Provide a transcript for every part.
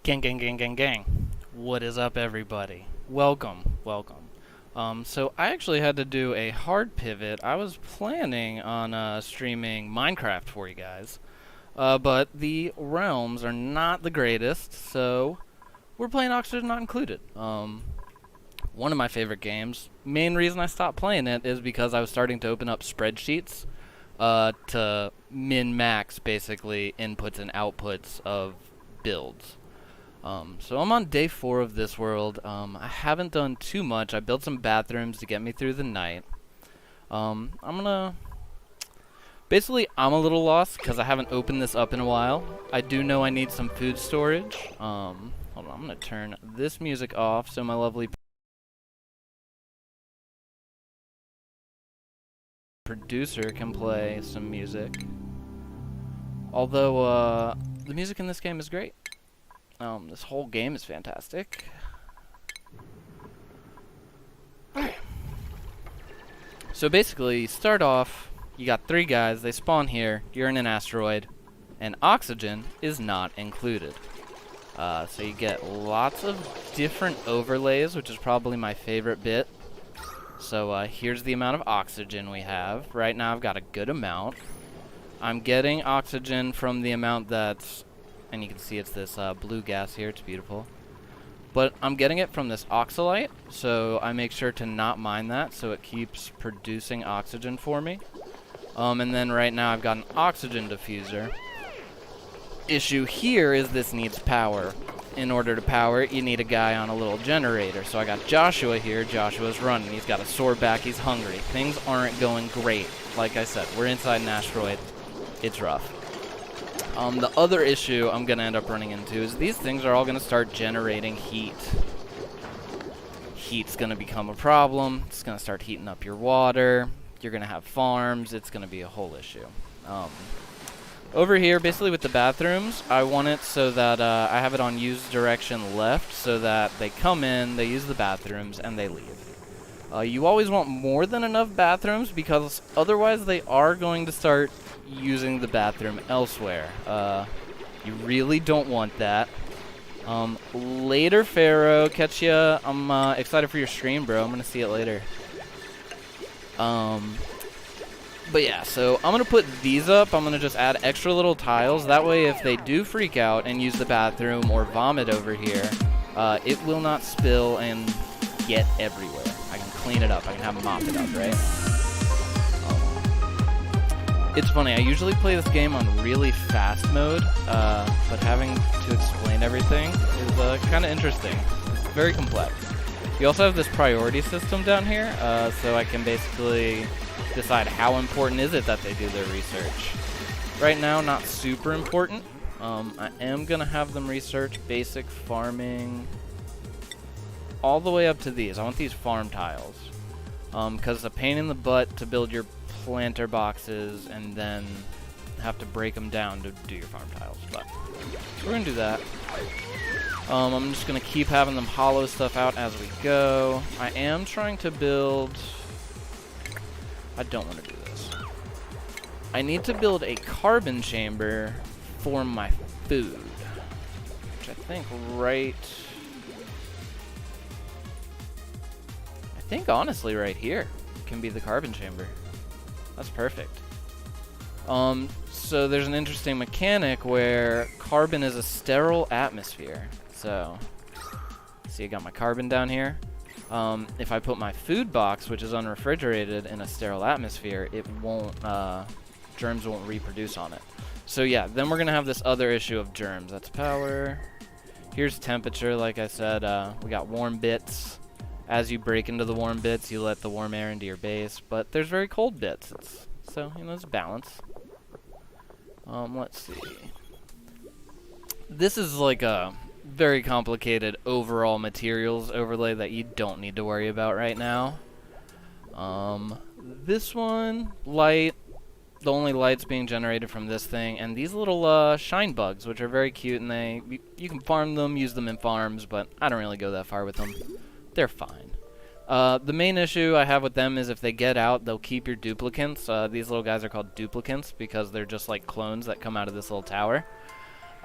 Gang, gang, gang, gang, gang. What is up, everybody? Welcome, welcome. So I actually had to do a hard pivot. I was planning on streaming Minecraft for you guys, but the realms are not the greatest, so we're playing Oxygen Not Included. One of my favorite games. Main reason I stopped playing it is because I was starting to open up spreadsheets to min-max, basically, inputs and outputs of builds. So I'm on day 4 of this world. I haven't done too much. I built some bathrooms to get me through the night. Basically, I'm a little lost because I haven't opened this up in a while. I do know I need some food storage. Hold on, I'm going to turn this music off so my lovely producer can play some music. Although, the music in this game is great. This whole game is fantastic. Alright. So basically, you start off, you got 3 guys, they spawn here, you're in an asteroid, and oxygen is not included. So you get lots of different overlays, which is probably my favorite bit. So here's the amount of oxygen we have. Right now I've got a good amount. I'm getting oxygen from the amount that's... and you can see it's this blue gas here, it's beautiful. But I'm getting it from this oxalite, so I make sure to not mine that, so it keeps producing oxygen for me. And then right now I've got an oxygen diffuser. Issue here is this needs power. In order to power it, you need a guy on a little generator. So I got Joshua here, Joshua's running, he's got a sore back, he's hungry. Things aren't going great. Like I said, we're inside an asteroid, it's rough. The other issue I'm going to end up running into is these things are all going to start generating heat. Heat's going to become a problem. It's going to start heating up your water. You're going to have farms. It's going to be a whole issue. Over here, basically with the bathrooms, I want it so that I have it on use direction left so that they come in, they use the bathrooms, and they leave. You always want more than enough bathrooms because otherwise they are going to start using the bathroom elsewhere. You really don't want that. Later, Pharaoh. Catch ya. I'm excited for your stream, bro. I'm gonna see it later. But yeah, so I'm gonna put these up. I'm gonna just add extra little tiles. That way, if they do freak out and use the bathroom or vomit over here, it will not spill and get everywhere. I can clean it up. I can have them mop it up, right? It's funny, I usually play this game on really fast mode, but having to explain everything is kind of interesting. It's very complex. You also have this priority system down here, so I can basically decide how important is it that they do their research. Right now, not super important. I am going to have them research basic farming all the way up to these. I want these farm tiles, because it's a pain in the butt to build your planter boxes and then have to break them down to do your farm tiles, but we're gonna do that. I'm just gonna keep having them hollow stuff out as we go. I am trying to build... I don't want to do this. I need to build a carbon chamber for my food, which I think honestly right here can be the carbon chamber. That's perfect. So there's an interesting mechanic where carbon is a sterile atmosphere. So, see, I got my carbon down here. If I put my food box, which is unrefrigerated, in a sterile atmosphere, it won't, germs won't reproduce on it. So yeah, then we're gonna have this other issue of germs. That's power. Here's temperature, like I said, we got warm bits. As you break into the warm bits, you let the warm air into your base, but there's very cold bits. So, you know, it's balance. Let's see. This is like a very complicated overall materials overlay that you don't need to worry about right now. This one, light. The only light's being generated from this thing, and these little shine bugs, which are very cute, and you can farm them, use them in farms, but I don't really go that far with them. They're fine. The main issue I have with them is if they get out, they'll keep your duplicants. These little guys are called duplicants because they're just like clones that come out of this little tower.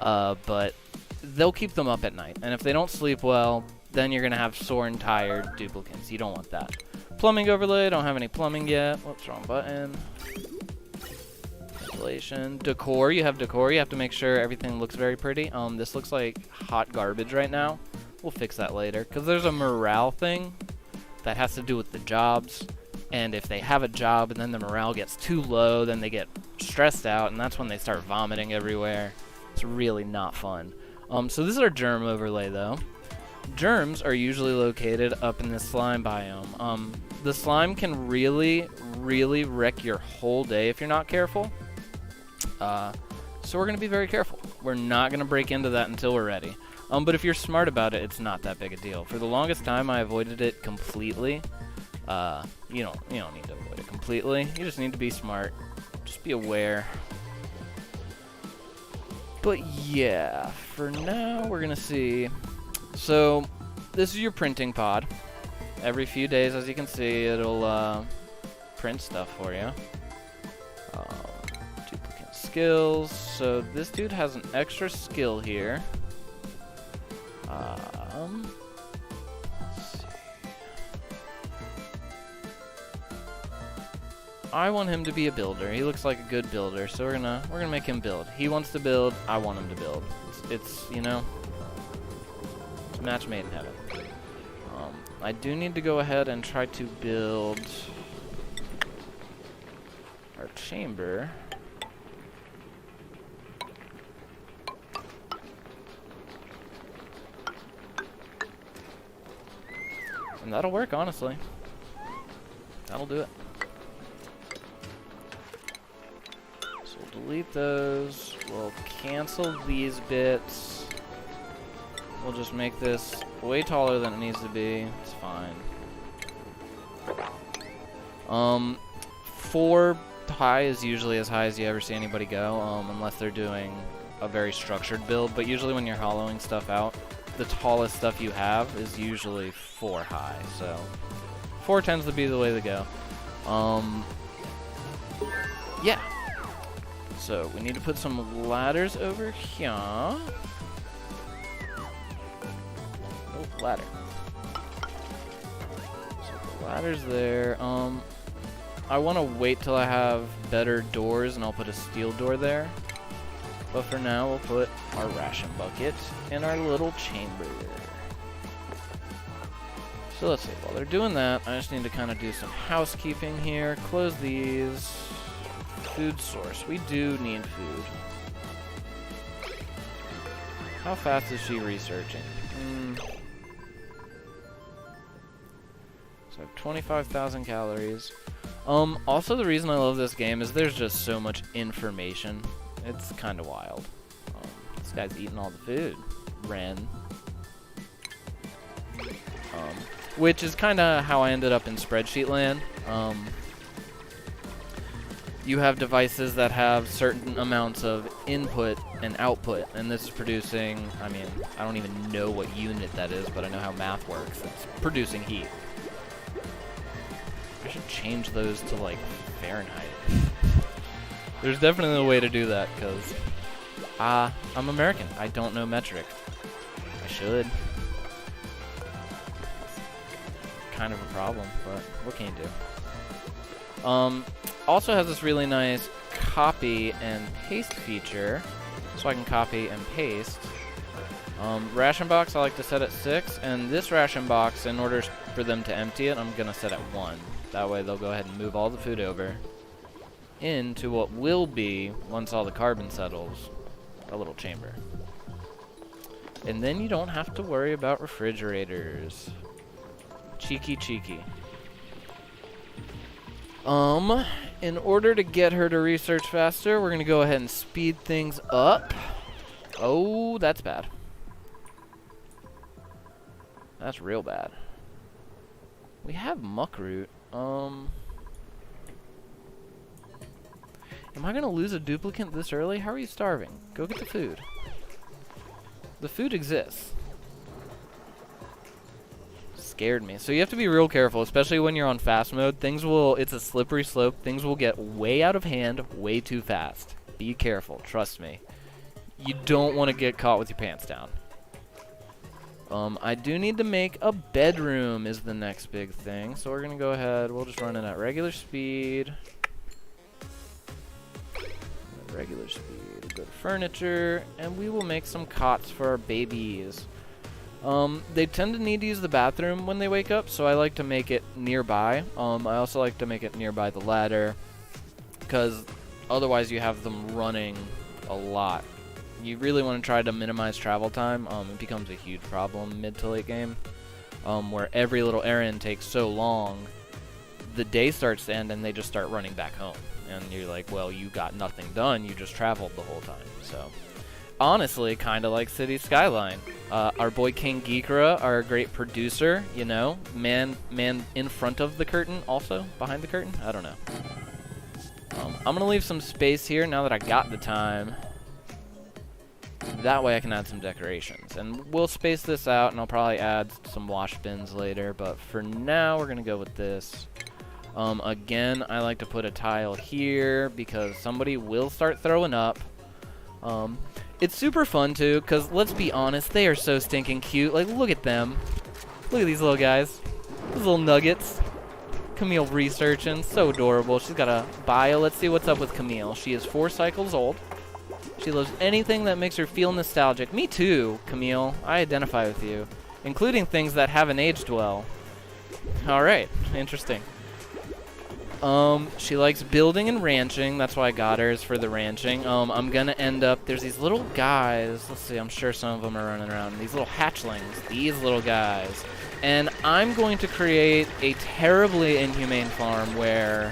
but they'll keep them up at night. And if they don't sleep well, then you're going to have sore and tired duplicates. You don't want that. Plumbing overlay, don't have any plumbing yet. Whoops, wrong button. Ventilation. Decor, you have decor. You have to make sure everything looks very pretty. This looks like hot garbage right now. We'll fix that later, because there's a morale thing that has to do with the jobs. And if they have a job and then the morale gets too low, then they get stressed out, and that's when they start vomiting everywhere. It's really not fun. So this is our germ overlay, though. Germs are usually located up in this slime biome. The slime can really, really wreck your whole day if you're not careful. So we're going to be very careful. We're not going to break into that until we're ready. But if you're smart about it, it's not that big a deal. For the longest time, I avoided it completely. You don't need to avoid it completely. You just need to be smart. Just be aware. But yeah, for now, we're going to see. So, this is your printing pod. Every few days, as you can see, it'll print stuff for you. Duplicate skills. So, this dude has an extra skill here. Let's see. I want him to be a builder. He looks like a good builder, so we're gonna make him build. He wants to build. I want him to build. It's you know. Match made in heaven. I do need to go ahead and try to build our chamber. And that'll work, honestly. That'll do it. So we'll delete those. We'll cancel these bits. We'll just make this way taller than it needs to be. It's fine. 4 high is usually as high as you ever see anybody go, unless they're doing a very structured build. But usually when you're hollowing stuff out, the tallest stuff you have is usually 4 high. So 4 tends to be the way to go. Yeah. So we need to put some ladders over here. Ladder. So the ladder's there. I want to wait till I have better doors, and I'll put a steel door there. But for now, we'll put our ration bucket in our little chamber. So let's see. While they're doing that, I just need to kind of do some housekeeping here. Close these. Food source. We do need food. How fast is she researching? So 25,000 calories. Also the reason I love this game is there's just so much information. It's kind of wild. This guy's eating all the food. Ren. Which is kind of how I ended up in spreadsheet land. You have devices that have certain amounts of input and output, and this is producing, I mean, I don't even know what unit that is, but I know how math works. It's producing heat. I should change those to, like, Fahrenheit. There's definitely a way to do that, because I'm American. I don't know metric. I should. Kind of a problem, but what can you do? Also has this really nice copy and paste feature, so I can copy and paste. Ration box I like to set at 6, and this ration box, in order for them to empty it, I'm gonna set at 1. That way they'll go ahead and move all the food over into what will be, once all the carbon settles, a little chamber. And then you don't have to worry about refrigerators. Cheeky, cheeky. In order to get her to research faster, we're gonna go ahead and speed things up. Oh, that's bad. That's real bad. We have muckroot. Am I gonna lose a duplicate this early? How are you starving? Go get the food. The food exists. Scared me. So you have to be real careful, especially when you're on fast mode. It's a slippery slope. Things will get way out of hand way too fast. Be careful. Trust me. You don't want to get caught with your pants down. I do need to make a bedroom is the next big thing. So we're going to go ahead. We'll just run it at regular speed. Regular speed. Go to furniture. And we will make some cots for our babies. They tend to need to use the bathroom when they wake up. So I like to make it nearby. I also like to make it nearby the ladder. Because otherwise you have them running a lot. You really want to try to minimize travel time. It becomes a huge problem mid to late game, where every little errand takes so long, the day starts to end and they just start running back home. And you're like, well, you got nothing done, you just traveled the whole time. So, honestly, kind of like City Skyline. Our boy King Geekra, our great producer, you know, man in front of the curtain, also behind the curtain. I don't know. I'm gonna leave some space here now that I got the time. That way I can add some decorations. And we'll space this out, and I'll probably add some wash bins later. But for now, we're going to go with this. Again, I like to put a tile here because somebody will start throwing up. It's super fun, too, because let's be honest, they are so stinking cute. Like, look at them. Look at these little guys. These little nuggets. Camille researching. So adorable. She's got a bio. Let's see what's up with Camille. She is 4 cycles old. She loves anything that makes her feel nostalgic. Me too, Camille. I identify with you. Including things that haven't aged well. Alright, interesting. She likes building and ranching. That's why I got her, is for the ranching. I'm gonna end up... There's these little guys. Let's see, I'm sure some of them are running around. These little hatchlings. These little guys. And I'm going to create a terribly inhumane farm where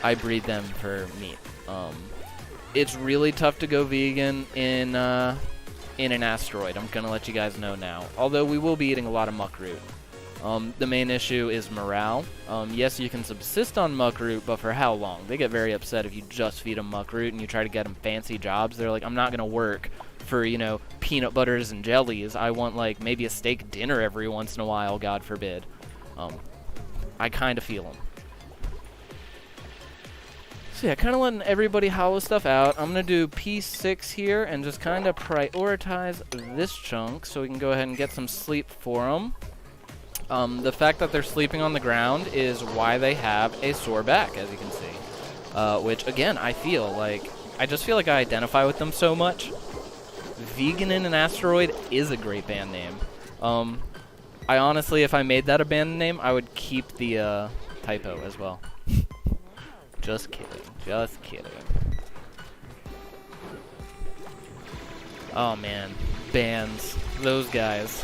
I breed them for meat. It's really tough to go vegan in an asteroid. I'm gonna let you guys know now. Although we will be eating a lot of muck root. The main issue is morale. Yes, you can subsist on muck root, but for how long? They get very upset if you just feed them muck root and you try to get them fancy jobs. They're like, I'm not gonna work for, you know, peanut butters and jellies. I want, like, maybe a steak dinner every once in a while, God forbid. I kind of feel them. So yeah, kind of letting everybody hollow stuff out. I'm going to do P6 here and just kind of prioritize this chunk so we can go ahead and get some sleep for them. The fact that they're sleeping on the ground is why they have a sore back, as you can see. Which, again, I just feel like I identify with them so much. Vegan in an Asteroid is a great band name. I honestly, if I made that a band name, I would keep the typo as well. Just kidding. Just kidding. Oh, man. Bands. Those guys.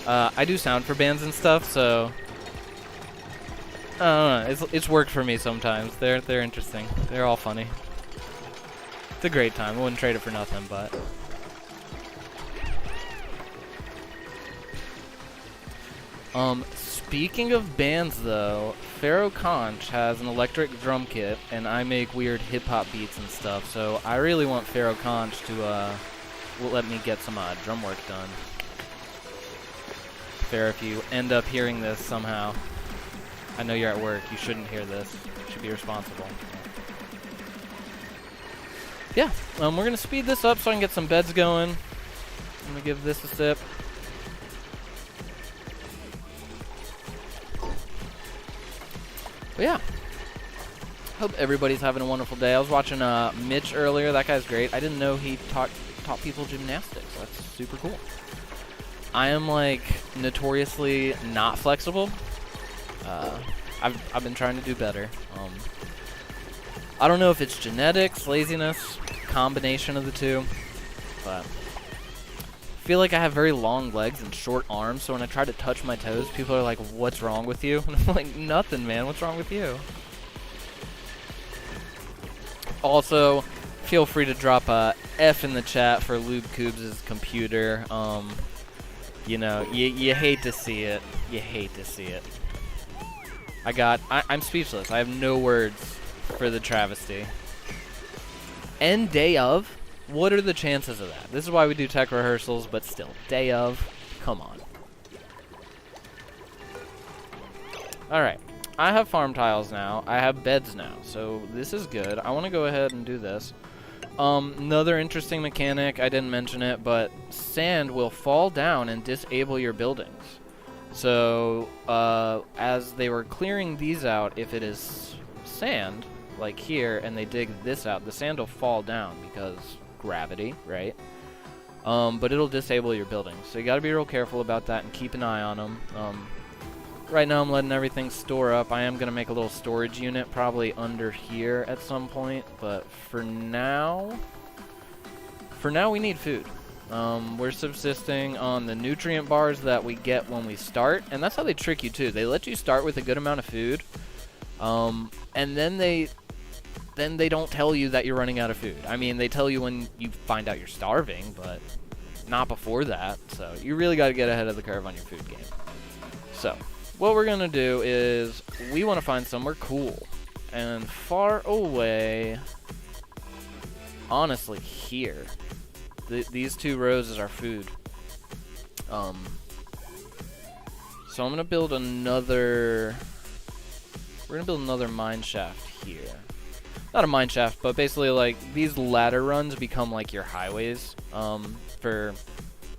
I do sound for bands and stuff, so... I don't know. It's worked for me sometimes. They're interesting. They're all funny. It's a great time. I wouldn't trade it for nothing, but... Speaking of bands, though, Pharaoh Conch has an electric drum kit, and I make weird hip-hop beats and stuff, so I really want Pharaoh Conch to, let me get some, drum work done. Pharaoh, if you end up hearing this somehow, I know you're at work, you shouldn't hear this. You should be responsible. Yeah, we're gonna speed this up so I can get some beds going. I'm gonna give this a sip. But yeah, hope everybody's having a wonderful day. I was watching Mitch earlier. That guy's great. I didn't know he taught people gymnastics. That's super cool. I am, like, notoriously not flexible. I've been trying to do better. I don't know if it's genetics, laziness, combination of the two, but I feel like I have very long legs and short arms, so when I try to touch my toes, people are like, what's wrong with you? And I'm like, nothing, man. What's wrong with you? Also, feel free to drop a F in the chat for Lube Coobs' computer. You know, you hate to see it. You hate to see it. I'm speechless. I have no words for the travesty. End day of? What are the chances of that? This is why we do tech rehearsals, but still, day of? Come on. Alright, I have farm tiles now. I have beds now, so this is good. I want to go ahead and do this. Another interesting mechanic, I didn't mention it, but sand will fall down and disable your buildings. So, as they were clearing these out, if it is sand, like here, and they dig this out, the sand will fall down because gravity, right? But it'll disable your buildings. So you gotta be real careful about that and keep an eye on them. Right now I'm letting everything store up. I am going to make a little storage unit probably under here at some point, but for now we need food. We're subsisting on the nutrient bars that we get when we start, and that's how they trick you too. They let you start with a good amount of food, and then they don't tell you that you're running out of food. I mean, they tell you when you find out you're starving, but not before that, so you really got to get ahead of the curve on your food game. So what we're gonna do is we want to find somewhere cool and far away. Honestly, here, these 2 rows is our food. So I'm gonna build another. We're gonna build another mine shaft here. Not a mine shaft, but basically like these ladder runs become like your highways. For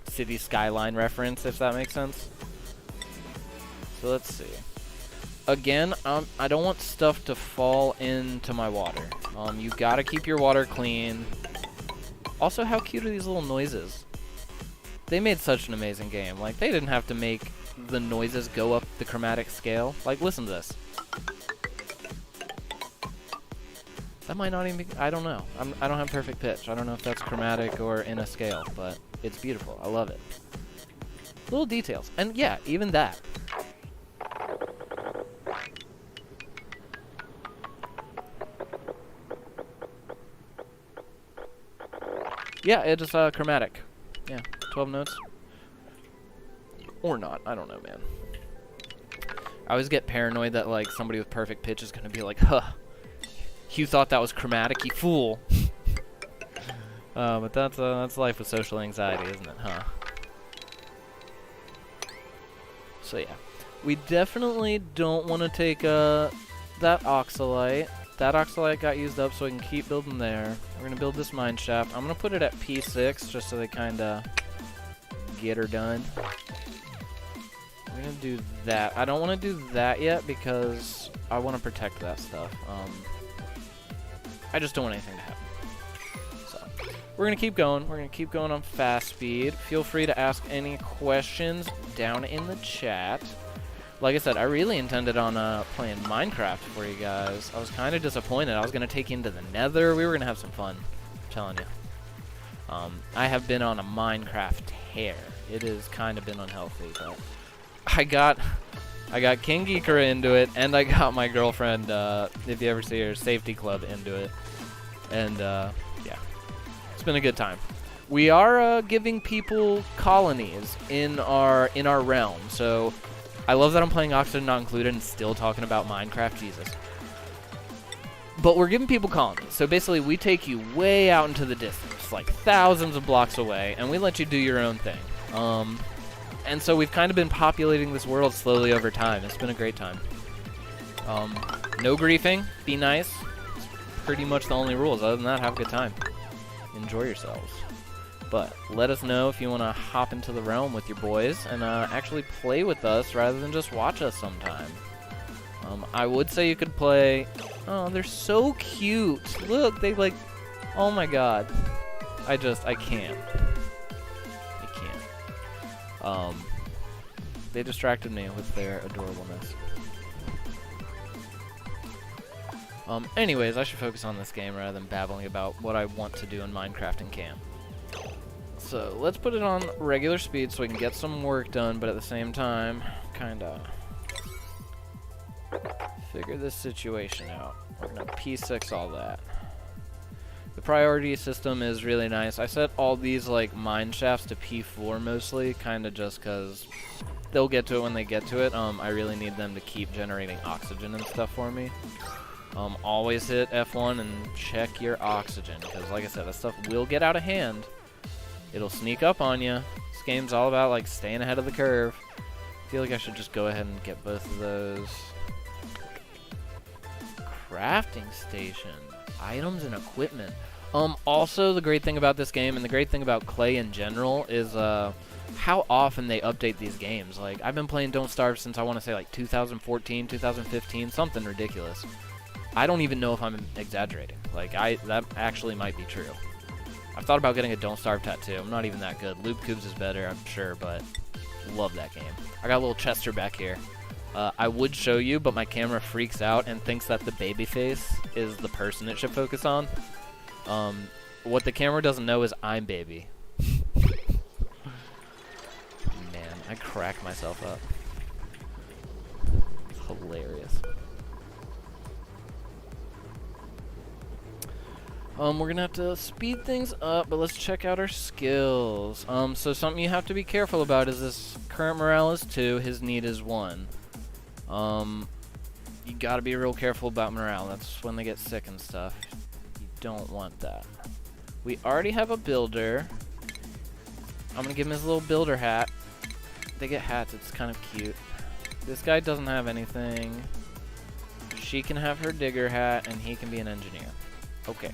city skyline reference, if that makes sense. So let's see. Again, I don't want stuff to fall into my water. You gotta keep your water clean. Also, how cute are these little noises? They made such an amazing game. Like, they didn't have to make the noises go up the chromatic scale. Like, listen to this. That might not even be, I don't know. I don't have perfect pitch. I don't know if that's chromatic or in a scale, but it's beautiful. I love it. Little details. And yeah, even that. Yeah, it's chromatic. Yeah, 12 notes. Or not, I don't know, man. I always get paranoid that, like, somebody with perfect pitch is gonna be like, huh, you thought that was chromatic, you fool. But that's life with social anxiety, isn't it, huh? So yeah, we definitely don't want to take that oxalite. That oxalite got used up, so we can keep building there. We're gonna build this mine shaft. I'm gonna put it at P6 just so they kind of get her done. We're gonna do that. I don't want to do that yet because I want to protect that stuff. I just don't want anything to happen. So we're gonna keep going. We're gonna keep going on fast speed. Feel free to ask any questions down in the chat. Like I said, I really intended on playing Minecraft for you guys. I was kind of disappointed. I was going to take you into the Nether. We were going to have some fun. I'm telling you. I have been on a Minecraft tear. It has kind of been unhealthy, but I got King Geekera into it, and I got my girlfriend, if you ever see her, Safety Club into it. And yeah, it's been a good time. We are giving people colonies in our realm, so I love that I'm playing Oxygen Not Included and still talking about Minecraft, Jesus. But we're giving people colonies. So basically, we take you way out into the distance, like thousands of blocks away, and we let you do your own thing. And so we've kind of been populating this world slowly over time. It's been a great time. No griefing. Be nice. It's pretty much the only rules. Other than that, have a good time. Enjoy yourselves. But let us know if you want to hop into the realm with your boys and actually play with us rather than just watch us sometime. I would say you could play... Oh, they're so cute. Look, they like... Oh my god. I can't. I can't. They distracted me with their adorableness. Anyways, I should focus on this game rather than babbling about what I want to do in Minecraft and camp. So let's put it on regular speed so we can get some work done, but at the same time, kinda figure this situation out. We're gonna P6 all that. The priority system is really nice. I set all these like mine shafts to P4 mostly, kinda just cause they'll get to it when they get to it. I really need them to keep generating oxygen and stuff for me. Always hit F1 and check your oxygen, because like I said, that stuff will get out of hand. It'll sneak up on you. This game's all about like staying ahead of the curve. I feel like I should just go ahead and get both of those. Crafting station. Items and equipment. Also, the great thing about this game and the great thing about Clay in general is how often they update these games. Like, I've been playing Don't Starve since I want to say like 2014, 2015, something ridiculous. I don't even know if I'm exaggerating. Like, that actually might be true. I've thought about getting a Don't Starve tattoo. I'm not even that good. Loop Cubes is better, I'm sure, but love that game. I got a little Chester back here. I would show you, but my camera freaks out and thinks that the baby face is the person it should focus on. What the camera doesn't know is I'm baby. Man, I crack myself up. It's hilarious. We're gonna have to speed things up, but let's check out our skills. So something you have to be careful about is this current morale is 2, his need is 1. You gotta be real careful about morale. That's when they get sick and stuff. You don't want that. We already have a builder. I'm gonna give him his little builder hat. They get hats, it's kind of cute. This guy doesn't have anything. She can have her digger hat, and he can be an engineer. Okay.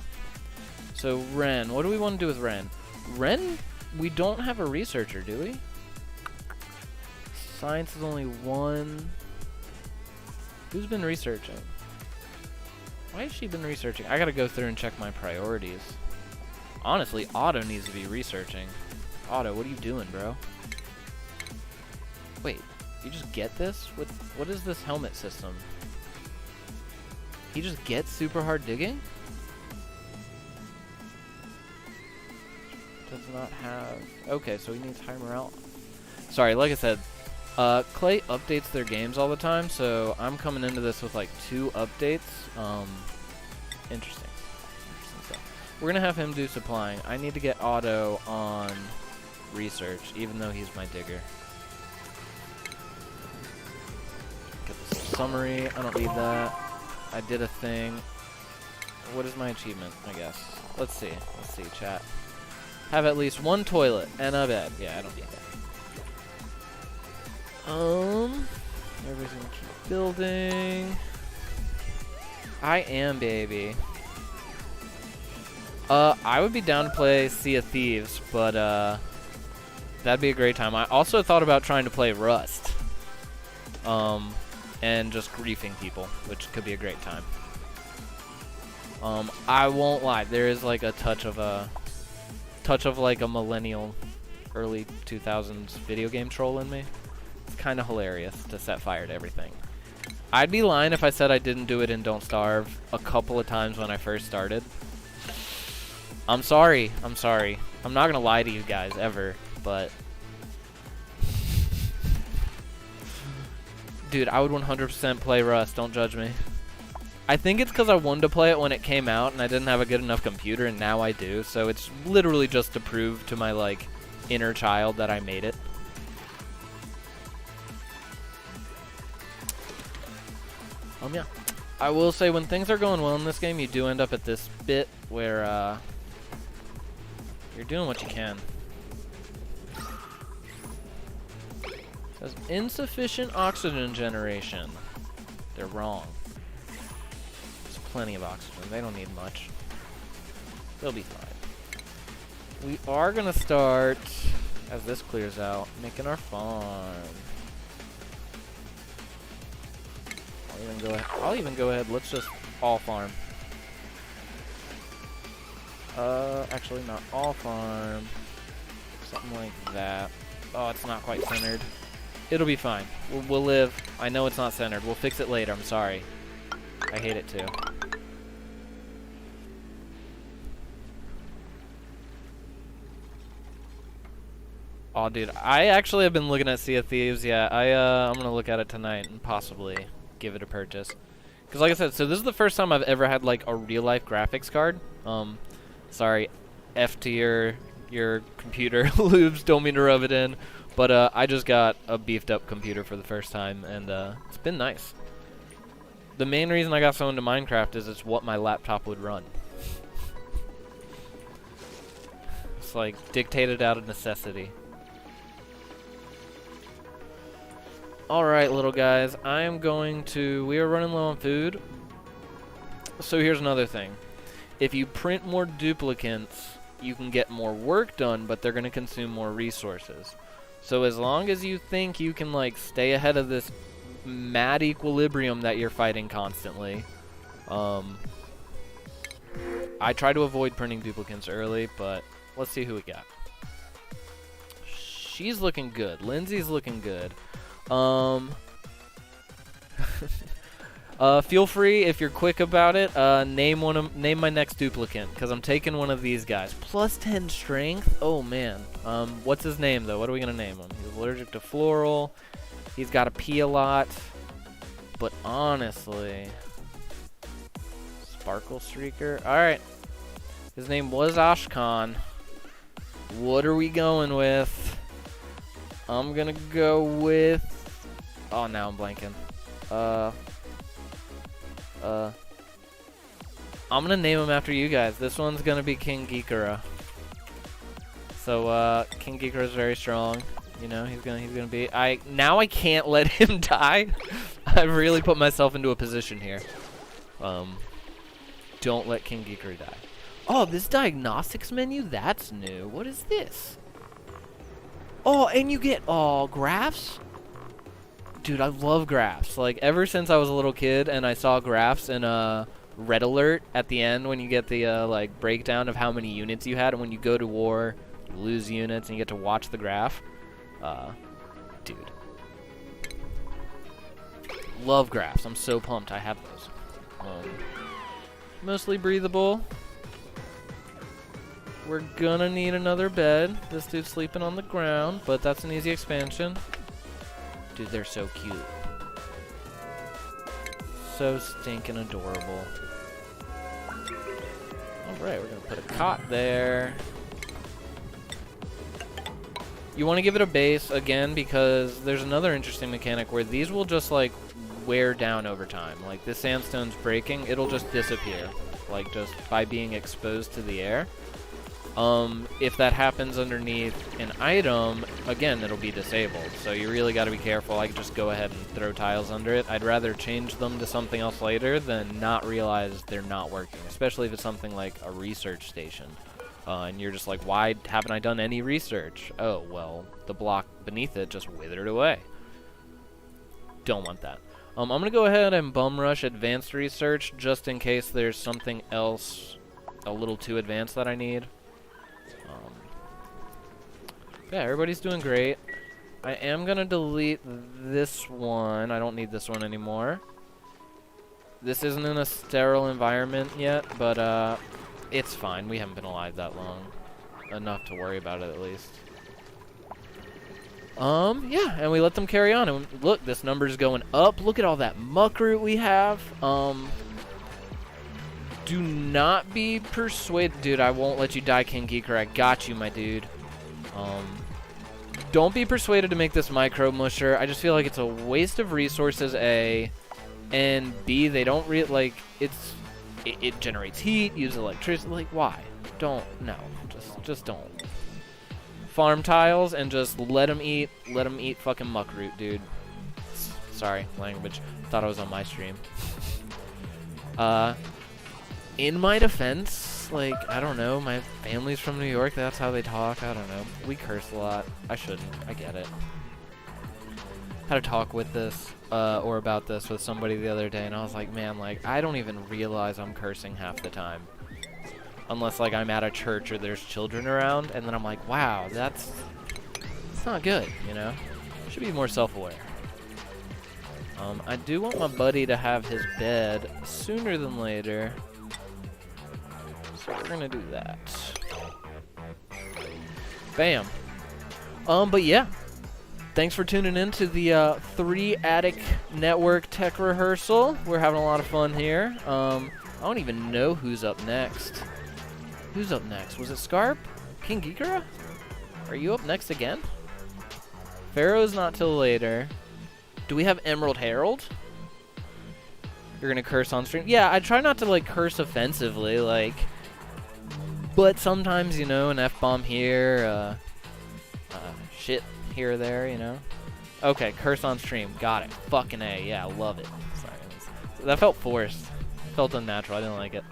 So, Ren. What do we want to do with Ren? Ren, we don't have a researcher, do we? Science is only 1. Who's been researching? Why has she been researching? I gotta go through and check my priorities. Honestly, Otto needs to be researching. Otto, what are you doing, bro? Wait, you just get this? What is this helmet system? He just gets super hard digging? Does not have... Okay, so he needs high morale. Sorry, like I said, Clay updates their games all the time, so I'm coming into this with like 2 updates. Interesting stuff. We're gonna have him do supplying. I need to get Otto on research, even though he's my digger. Get the summary. I don't need that. I did a thing. What is my achievement, I guess? Let's see, chat. Have at least 1 toilet and a bed. Yeah, I don't need that. Everybody's gonna keep building. I am baby. I would be down to play Sea of Thieves, but that'd be a great time. I also thought about trying to play Rust. And just griefing people, which could be a great time. I won't lie, there is like a touch of like a millennial, early 2000s video game troll in me. It's kind of hilarious to set fire to everything. I'd be lying if I said I didn't do it in Don't Starve a couple of times when I first started. I'm sorry. I'm not gonna lie to you guys ever, but dude, I would 100% play Rust. Don't judge me. I think it's because I wanted to play it when it came out and I didn't have a good enough computer, and now I do. So it's literally just to prove to my like inner child that I made it. Yeah. I will say when things are going well in this game, you do end up at this bit where you're doing what you can. It says insufficient oxygen generation. They're wrong. There's plenty of oxygen. They don't need much. They'll be fine. We are gonna start, as this clears out, making our farm. I'll even go ahead. Let's just all farm. Actually not all farm. Something like that. Oh, it's not quite centered. It'll be fine. We'll live. I know it's not centered. We'll fix it later. I'm sorry. I hate it too. Oh, dude. I actually have been looking at Sea of Thieves. Yeah, I'm gonna look at it tonight and possibly give it a purchase. Because like I said, so this is the first time I've ever had like a real-life graphics card. Sorry, F to your computer. Lubes, don't mean to rub it in. But I just got a beefed-up computer for the first time, and it's been nice. The main reason I got so into Minecraft is it's what my laptop would run. It's like dictated out of necessity. Alright, little guys, we are running low on food. So here's another thing. if you print more duplicates, you can get more work done, but they're going to consume more resources. So as long as you think you can, like, stay ahead of this mad equilibrium that you're fighting constantly, I try to avoid printing duplicates early, but let's see who we got. She's looking good. Lindsay's looking good. Feel free, if you're quick about it, name my next duplicate, because I'm taking one of these guys. Plus 10 strength? Oh, man. What's his name, though? What are we going to name him? He's allergic to floral. He's got to pee a lot. But honestly... Sparkle Streaker? Alright. His name was Ashkan. What are we going with? I'm going to go with... Oh, now I'm blanking. I'm gonna name him after you guys. This one's gonna be King Geekera. So, King Geekera is very strong. You know, he's gonna be... Now I can't let him die. I've really put myself into a position here. Don't let King Geekera die. Oh, this diagnostics menu? That's new. What is this? Oh, and you get, graphs? Dude, I love graphs. Like, ever since I was a little kid and I saw graphs in Red Alert at the end when you get the, like, breakdown of how many units you had, and when you go to war, you lose units and you get to watch the graph. Dude. Love graphs. I'm so pumped I have those. Mostly breathable. We're gonna need another bed. This dude's sleeping on the ground, but that's an easy expansion. Dude, they're so cute. So stinking adorable. Alright, we're gonna put a cot there. You want to give it a base, again, because there's another interesting mechanic where these will just, like, wear down over time. Like, this sandstone's breaking, it'll just disappear. Like, just by being exposed to the air. If that happens underneath an item, again, it'll be disabled. So you really got to be careful. I could just go ahead and throw tiles under it. I'd rather change them to something else later than not realize they're not working, especially if it's something like a research station. And you're just like, why haven't I done any research? Oh, well, the block beneath it just withered away. Don't want that. I'm going to go ahead and bum rush advanced research just in case there's something else a little too advanced that I need. Yeah, everybody's doing great. I am going to delete this one. I don't need this one anymore. This isn't in a sterile environment yet, but it's fine. We haven't been alive that long. Enough to worry about it, at least. Yeah, and we let them carry on. And look, this number's going up. Look at all that muck root we have. Do not be persuaded. Dude, I won't let you die, King Geeker. I got you, my dude. Don't be persuaded to make this micro musher. I just feel like it's a waste of resources, A. And B, they don't like, it generates heat, uses electricity. Like, why? Don't, no. Just don't. Farm tiles and just let them eat fucking muck root, dude. Sorry, language. Thought I was on my stream. In my defense, like, I don't know, my family's from New York, that's how they talk, I don't know. We curse a lot. I shouldn't, I get it. Had a talk with this, or about this with somebody the other day, and I was like, man, like, I don't even realize I'm cursing half the time. Unless, like, I'm at a church or there's children around, and then I'm like, wow, it's not good, you know? Should be more self-aware. I do want my buddy to have his bed sooner than later. So we're gonna do that. Bam. But yeah. Thanks for tuning in to the 3 Attic Network Tech Rehearsal. We're having a lot of fun here. I don't even know who's up next. Who's up next? Was it Scarp? King Geekera? Are you up next again? Pharaoh's not till later. Do we have Emerald Herald? You're gonna curse on stream? Yeah, I try not to, like, curse offensively, like... But sometimes, you know, an F-bomb here, shit here or there, you know? Okay, curse on stream. Got it. Fucking A. Yeah, love it. Sorry. That felt forced. Felt unnatural. I didn't like it.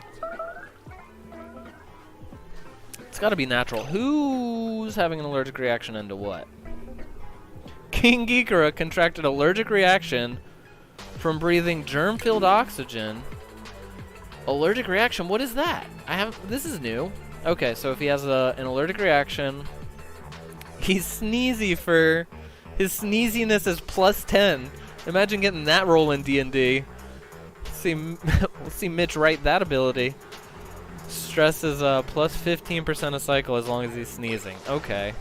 It's gotta be natural. Who's having an allergic reaction into what? King Geekera contracted allergic reaction from breathing germ-filled oxygen. Allergic reaction, what is that? This is new. Okay, so if he has an allergic reaction, he's sneezy for, his sneeziness is +10. Imagine getting that roll in D&D. We'll see Mitch write that ability. Stress is +15% a cycle as long as he's sneezing. Okay.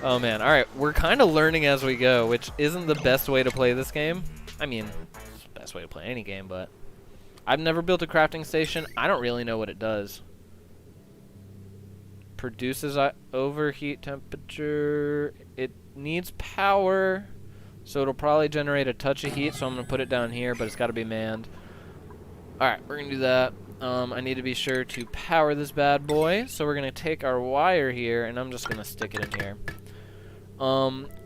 Oh man, alright, we're kind of learning as we go, which isn't the best way to play this game. I mean, it's the best way to play any game, but I've never built a crafting station. I don't really know what it does. Produces overheat temperature. It needs power, so it'll probably generate a touch of heat, so I'm going to put it down here, but it's got to be manned. Alright, we're going to do that. I need to be sure to power this bad boy, so we're going to take our wire here, and I'm just going to stick it in here.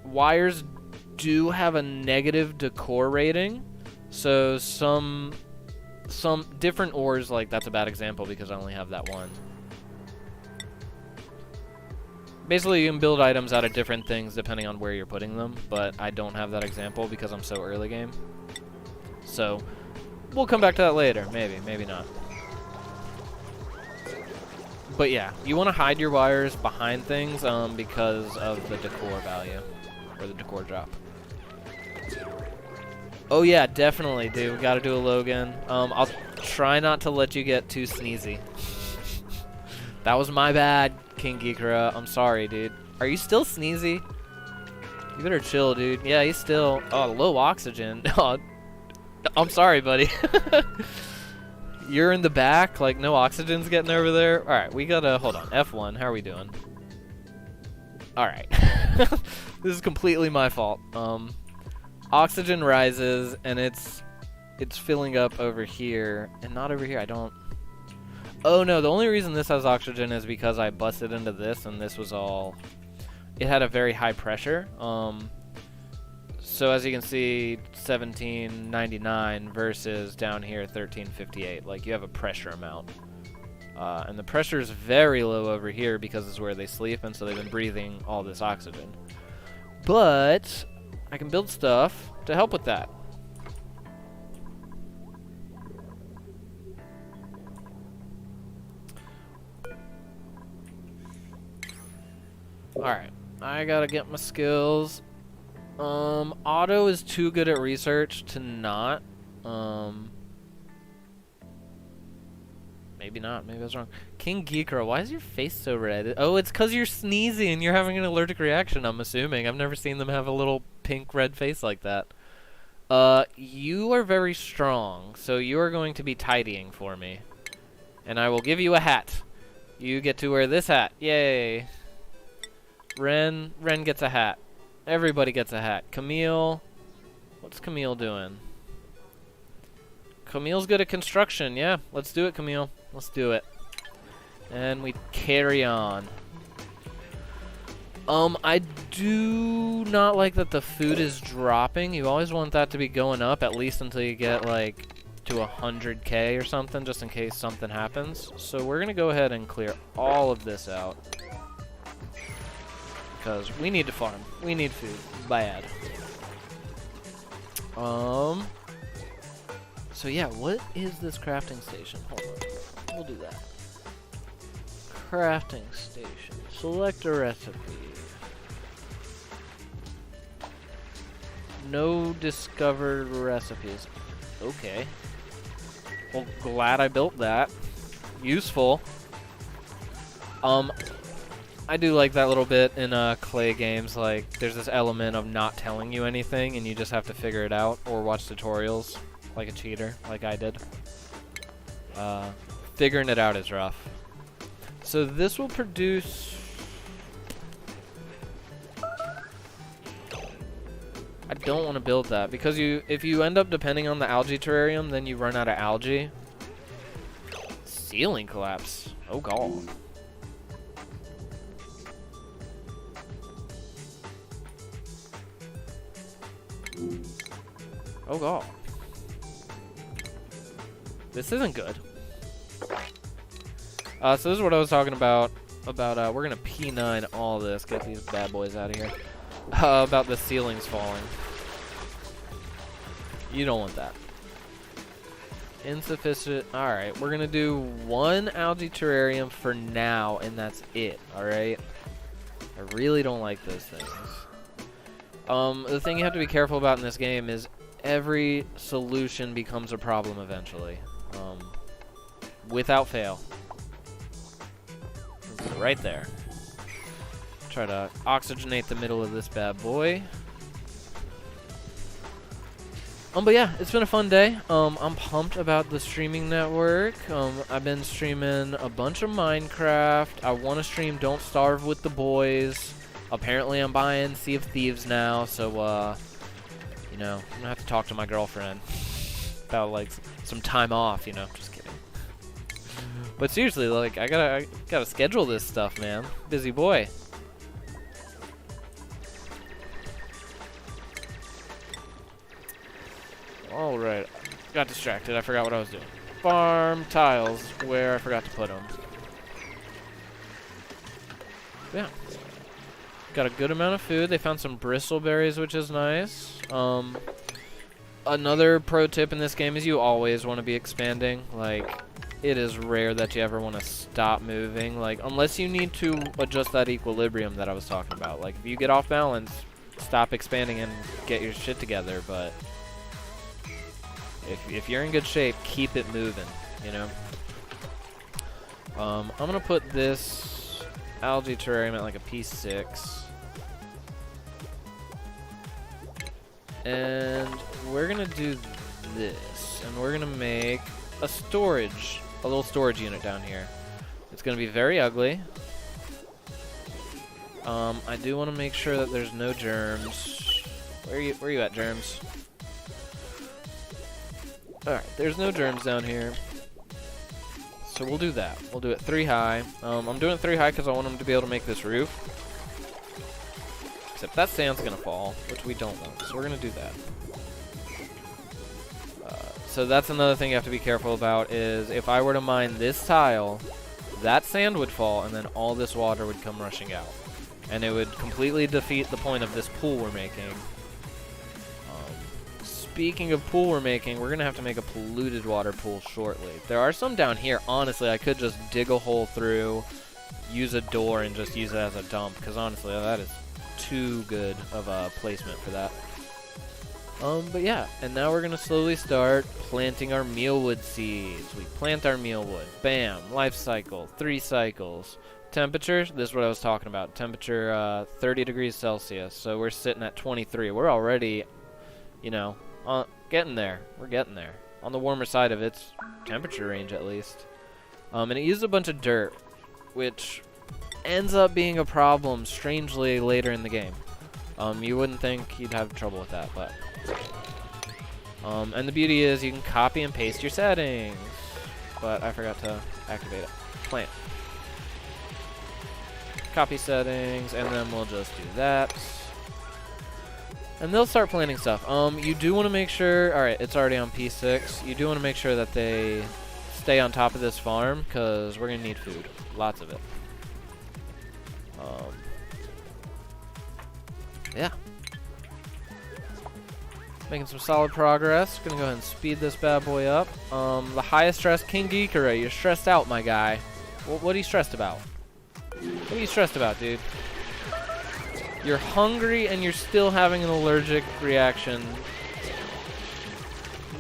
Wires do have a negative decor rating, so some different ores, like that's a bad example because I only have that one. Basically, you can build items out of different things depending on where you're putting them, but I don't have that example because I'm so early game. So, we'll come back to that later. Maybe, maybe not. But yeah, you want to hide your wires behind things because of the decor value, or the decor drop. Oh yeah, definitely, dude. We gotta do a Logan. I'll try not to let you get too sneezy. That was my bad, King Geekera. I'm sorry, dude. Are you still sneezy? You better chill, dude. Yeah, he's still... Oh, low oxygen. Oh, I'm sorry, buddy. You're in the back, like no oxygen's getting over there. All right, we gotta... Hold on, F1, how are we doing? All right. This is completely my fault. Oxygen rises, and it's filling up over here, and not over here. I don't... Oh no, the only reason this has oxygen is because I busted into this, and this was all... It had a very high pressure. So as you can see, 1799 versus down here 1358. Like, you have a pressure amount. And the pressure is very low over here because it's where they sleep, and so they've been breathing all this oxygen. But I can build stuff to help with that. Alright, I gotta get my skills. Auto is too good at research to not. Maybe not. Maybe I was wrong. King Geekera, why is your face so red? Oh, it's because you're sneezing and you're having an allergic reaction, I'm assuming. I've never seen them have a little pink red face like that. You are very strong, so you are going to be tidying for me. And I will give you a hat. You get to wear this hat. Yay. Ren gets a hat. Everybody gets a hat. Camille, what's Camille doing? Camille's good at construction. Yeah, let's do it, Camille. Let's do it. And we carry on. I do not like that the food is dropping. You always want that to be going up at least until you get like to 100k or something, just in case something happens. So we're gonna go ahead and clear all of this out. Because we need to farm. We need food. Bad. So yeah, what is this crafting station? Hold on. We'll do that. Crafting station. Select a recipe. No discovered recipes. Okay. Well, glad I built that. Useful. I do like that little bit in clay games, like there's this element of not telling you anything and you just have to figure it out or watch tutorials like a cheater, like I did. Figuring it out is rough. So this will produce... I don't want to build that because if you end up depending on the algae terrarium, then you run out of algae. Ceiling collapse. Oh god. Oh god. This isn't good. So this is what I was talking about. We're gonna P9 all this. Get these bad boys out of here. About the ceilings falling. You don't want that. Insufficient. Alright, we're gonna do one algae terrarium for now, and that's it, alright? I really don't like those things. The thing you have to be careful about in this game is every solution becomes a problem eventually. Without fail. Right there. Try to oxygenate the middle of this bad boy. But yeah, it's been a fun day. I'm pumped about the streaming network. I've been streaming a bunch of Minecraft. I want to stream Don't Starve with the boys. Apparently I'm buying Sea of Thieves now, so, you know, I'm gonna have to talk to my girlfriend about, like, some time off, you know, just kidding. But seriously, like, I gotta schedule this stuff, man. Busy boy. Alright, got distracted. I forgot what I was doing. Farm tiles, where I forgot to put them. Yeah. Got a good amount of food. They found some bristleberries, which is nice. Another pro tip in this game is you always want to be expanding. Like, it is rare that you ever want to stop moving. Like, unless you need to adjust that equilibrium that I was talking about. Like, if you get off balance, stop expanding and get your shit together, but if you're in good shape, keep it moving, you know? I'm gonna put this algae terrarium at like a P6. And we're gonna do this, and we're gonna make a little storage unit down here. It's gonna be very ugly. I do want to make sure that there's no germs. Where are you at, germs? Alright, there's no germs down here. So we'll do that. We'll do it 3 high. I'm doing it 3 high because I want them to be able to make this roof. Except that sand's going to fall, which we don't want. So we're going to do that. So that's another thing you have to be careful about is if I were to mine this tile, that sand would fall and then all this water would come rushing out. And it would completely defeat the point of this pool we're making. Speaking of pool we're making, we're going to have to make a polluted water pool shortly. There are some down here. Honestly, I could just dig a hole through, use a door, and just use it as a dump. Because honestly, that is too good of a placement for that. But yeah, and now we're going to slowly start planting our mealwood seeds. We plant our mealwood. Bam. Life cycle. 3 cycles. Temperature, this is what I was talking about. Temperature 30 degrees Celsius. So we're sitting at 23. We're already, you know, getting there. We're getting there. On the warmer side of its temperature range, at least. And it used a bunch of dirt, which ends up being a problem, strangely, later in the game. You wouldn't think you'd have trouble with that, but... and the beauty is you can copy and paste your settings. But I forgot to activate it. Plant. Copy settings, and then we'll just do that. And they'll start planting stuff. You do want to make sure... Alright, it's already on P6. You do want to make sure that they stay on top of this farm, because we're going to need food. Lots of it. Yeah. Making some solid progress. Gonna go ahead and speed this bad boy up. The highest stress, King Geekera. You're stressed out, my guy. What are you stressed about? What are you stressed about, dude? You're hungry and you're still having an allergic reaction.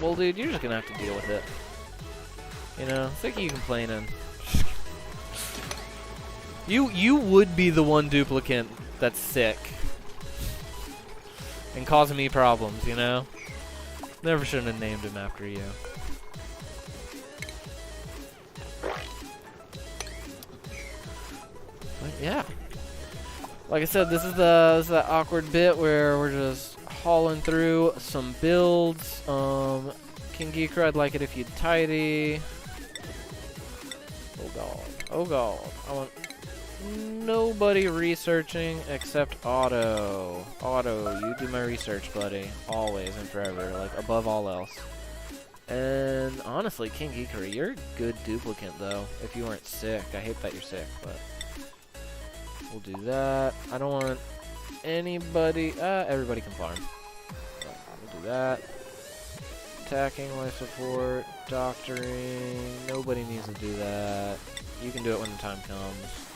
Well, dude, you're just gonna have to deal with it. You know, sick of you complaining. You would be the one duplicate that's sick and causing me problems, you know? Never should have named him after you. But yeah. Like I said, this is the awkward bit where we're just hauling through some builds. King Geeker, I'd like it if you'd tidy. Oh god. Oh god. I want nobody researching except Otto. Otto, you do my research, buddy. Always and forever, like above all else. And honestly, King Ikari, you're a good duplicant though, if you weren't sick. I hate that you're sick, but we'll do that. I don't want anybody, everybody can farm. But we'll do that. Attacking, life support, doctoring, nobody needs to do that. You can do it when the time comes.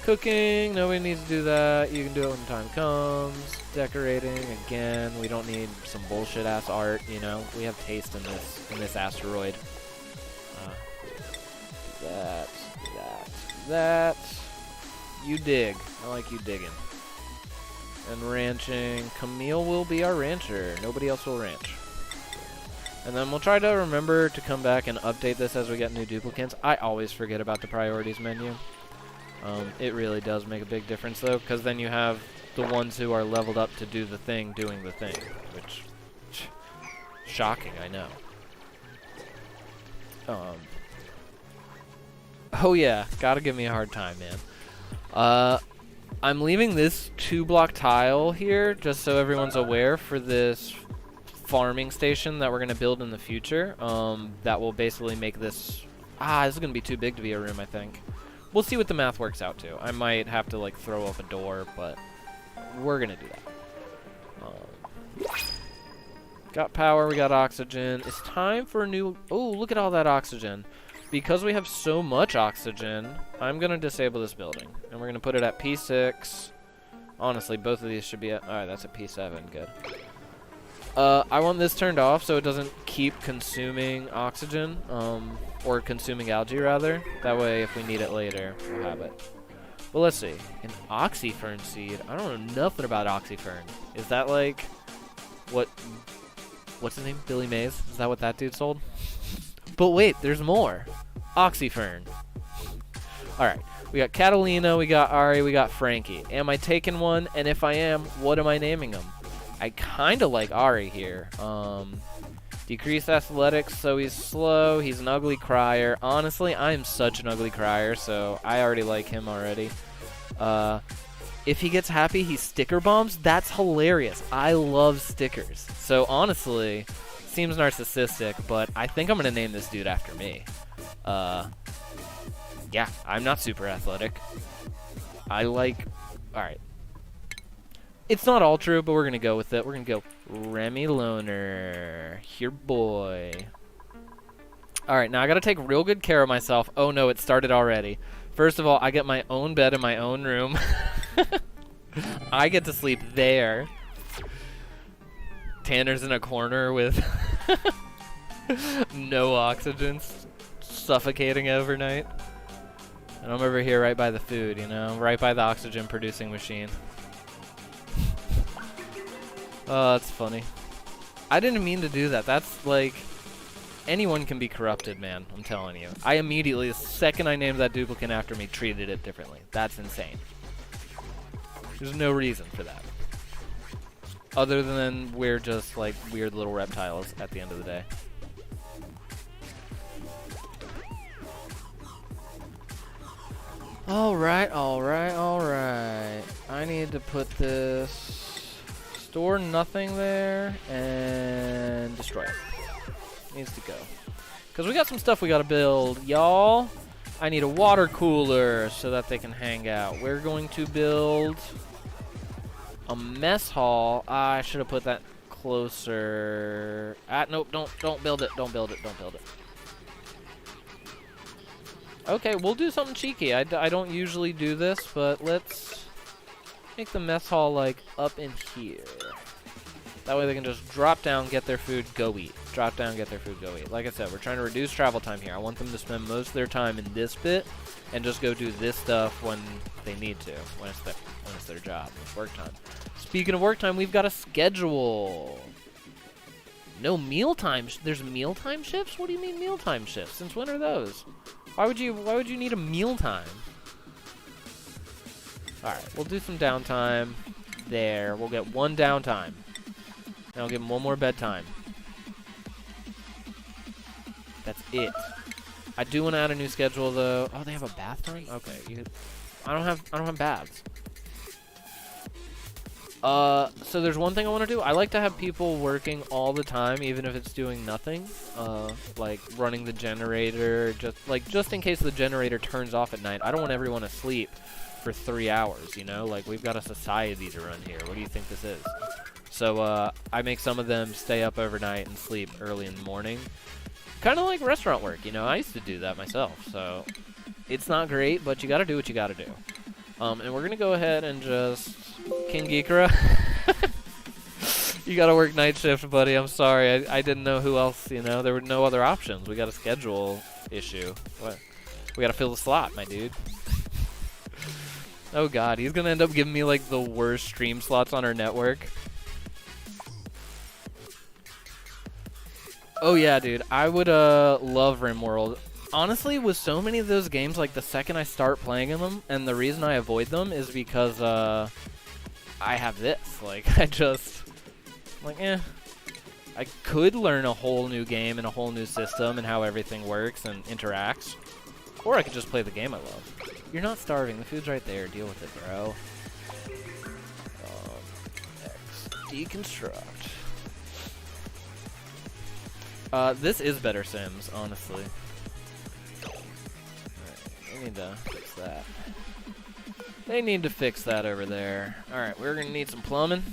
Cooking, nobody needs to do that. You can do it when the time comes. Decorating, again, we don't need some bullshit ass art, you know. We have taste in this asteroid. That. You dig. I like you digging. And ranching. Camille will be our rancher. Nobody else will ranch. And then we'll try to remember to come back and update this as we get new duplicants. I always forget about the priorities menu. It really does make a big difference, though, because then you have the ones who are leveled up to do the thing doing the thing, which... shocking, I know. Oh yeah, gotta give me a hard time, man. I'm leaving this 2-block tile here, just so everyone's aware, for this farming station that we're going to build in the future. That will basically make this... this is going to be too big to be a room, I think. We'll see what the math works out to. I might have to, like, throw up a door, but we're going to do that. Got power, we got oxygen. It's time for a new... Oh, look at all that oxygen. Because we have so much oxygen, I'm going to disable this building. And we're going to put it at P6. Honestly, both of these should be at... Alright, that's at P7. Good. I want this turned off so it doesn't keep consuming oxygen. Or consuming algae, rather. That way, if we need it later, we'll have it. Well, let's see. An oxyfern seed. I don't know nothing about oxyfern. Is that like... What's his name? Billy Mays? Is that what that dude sold? But wait, there's more. Oxyfern. Alright. We got Catalina, we got Ari, we got Frankie. Am I taking one? And if I am, what am I naming him? I kind of like Ari here. Decreased athletics, so he's slow. He's an ugly crier. Honestly, I'm such an ugly crier, so I already like him already. If he gets happy, he sticker bombs. That's hilarious. I love stickers. So honestly, seems narcissistic, but I think I'm going to name this dude after me. Yeah, I'm not super athletic. I like... Alright. It's not all true, but we're going to go with it. We're going to go remyloner. Here, boy. Alright, now I got to take real good care of myself. Oh no, it started already. First of all, I get my own bed in my own room. I get to sleep there. Tanner's in a corner with no oxygen, suffocating overnight. And I'm over here right by the food, you know, right by the oxygen producing machine. Oh, that's funny. I didn't mean to do that. That's like, anyone can be corrupted, man. I'm telling you. I immediately, the second I named that duplicate after me, treated it differently. That's insane. There's no reason for that. Other than we're just like weird little reptiles at the end of the day. Alright, alright, alright. I need to put this... Store nothing there, and destroy it. Needs to go. Because we got some stuff we gotta build, y'all. I need a water cooler so that they can hang out. We're going to build a mess hall. I should have put that closer. Nope, don't build it. Don't build it. Don't build it. Okay, we'll do something cheeky. I don't usually do this, but let's make the mess hall, like, up in here. That way they can just drop down, get their food, go eat. Drop down, get their food, go eat. Like I said, we're trying to reduce travel time here. I want them to spend most of their time in this bit and just go do this stuff when they need to, when it's their job, it's work time. Speaking of work time, we've got a schedule. No mealtime. There's mealtime shifts? What do you mean mealtime shifts? Since when are those? Why would you need a mealtime? Alright, we'll do some downtime there. We'll get one downtime. And I'll give them one more bedtime. That's it. I do want to add a new schedule though. Oh, they have a bath time? Okay. I don't have baths. So there's one thing I want to do. I like to have people working all the time, even if it's doing nothing. Like running the generator, just in case the generator turns off at night. I don't want everyone asleep for 3 hours, you know? Like, we've got a society to run here. What do you think this is? So, I make some of them stay up overnight and sleep early in the morning. Kind of like restaurant work, you know? I used to do that myself, so it's not great, but you gotta do what you gotta do. And we're gonna go ahead and just... King Geekera? You gotta work night shift, buddy. I'm sorry. I didn't know who else, you know? There were no other options. We got a schedule issue. What? We gotta fill the slot, my dude. Oh god, he's gonna end up giving me, like, the worst stream slots on our network. Oh yeah, dude. I would, love RimWorld. Honestly, with so many of those games, like, the second I start playing them, and the reason I avoid them is because, I have this. Like, like, I could learn a whole new game and a whole new system and how everything works and interacts. Or I could just play the game I love. You're not starving. The food's right there. Deal with it, bro. X. Deconstruct. This is better Sims, honestly. They need to fix that. They need to fix that over there. Alright, we're gonna need some plumbing.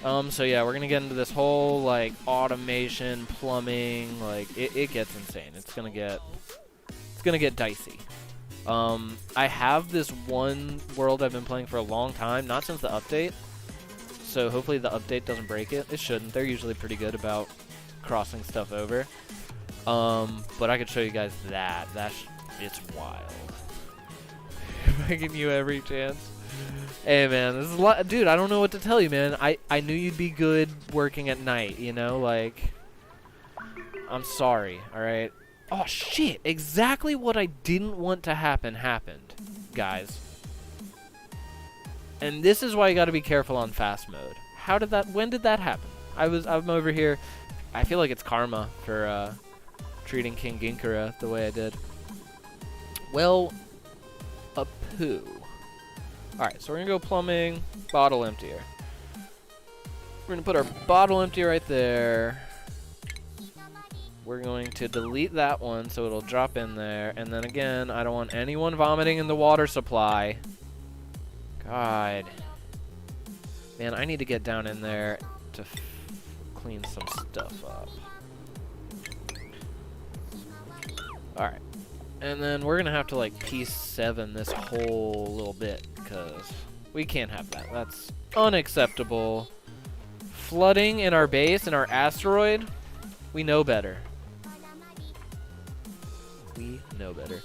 So yeah, we're gonna get into this whole, like, automation, plumbing, like, it gets insane. It's gonna get dicey. I have this one world I've been playing for a long time, not since the update. So hopefully the update doesn't break it. It shouldn't. They're usually pretty good about crossing stuff over. But I could show you guys that. It's wild. Making you every chance. Hey man, this is a lot. Dude, I don't know what to tell you, man. I knew you'd be good working at night, you know? Like, I'm sorry, alright? Oh shit, exactly what I didn't want to happen happened, guys. And this is why you gotta be careful on fast mode. When did that happen? I'm over here. I feel like it's karma for treating King Ginkera the way I did. Well, a poo. Alright, so we're gonna go plumbing, bottle emptier. We're gonna put our bottle empty right there. We're going to delete that one so it'll drop in there. And then again, I don't want anyone vomiting in the water supply. God. Man, I need to get down in there to clean some stuff up. Alright. And then we're going to have to, like, P7 this whole little bit, because we can't have that. That's unacceptable. Flooding in our base, in our asteroid, we know better. We know better.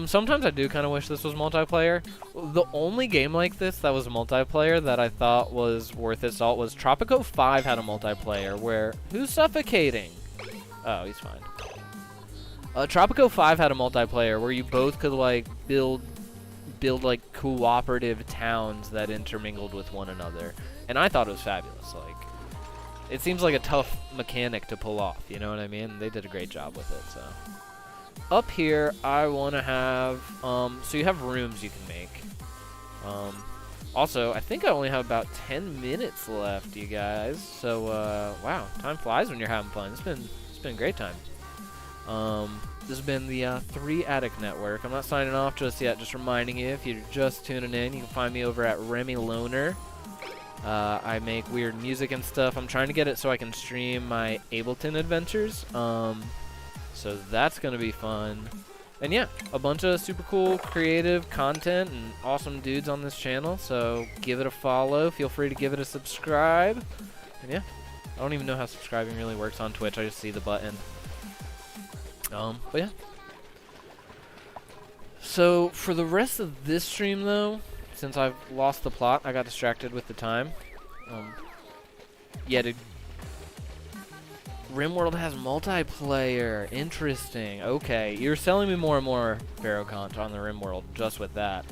Sometimes I do kind of wish this was multiplayer. The only game like this that was multiplayer that I thought was worth its salt was Tropico 5 had a multiplayer where... Who's suffocating? Oh, he's fine. Tropico 5 had a multiplayer where you both could, like, build like, cooperative towns that intermingled with one another. And I thought it was fabulous. Like, it seems like a tough mechanic to pull off, you know what I mean? They did a great job with it, so... Up here, I want to have, so you have rooms you can make. Also, I think I only have about 10 minutes left, you guys. So, wow, time flies when you're having fun. It's been a great time. This has been the 3 Attic Network. I'm not signing off just yet, just reminding you, if you're just tuning in, you can find me over at remyloner. I make weird music and stuff. I'm trying to get it so I can stream my Ableton adventures. So that's going to be fun. And yeah, a bunch of super cool, creative content and awesome dudes on this channel. So give it a follow. Feel free to give it a subscribe. And yeah, I don't even know how subscribing really works on Twitch. I just see the button. But yeah. So for the rest of this stream though, since I've lost the plot, I got distracted with the time. Yeah, dude. RimWorld has multiplayer. Interesting. Okay, you're selling me more and more Ferrocont on the RimWorld just with that.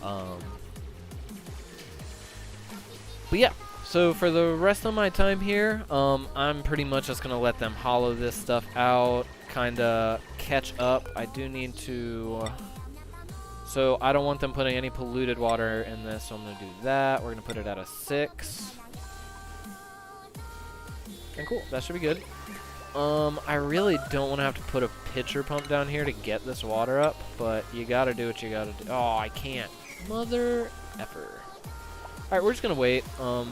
But yeah, so for the rest of my time here, I'm pretty much just gonna let them hollow this stuff out, kinda catch up. I do need to So I don't want them putting any polluted water in this, so I'm going to do that. We're going to put it at a 6. And cool, that should be good. I really don't want to have to put a pitcher pump down here to get this water up, but you got to do what you got to do. Oh, I can't. Mother effer. All right, we're just going to wait. We're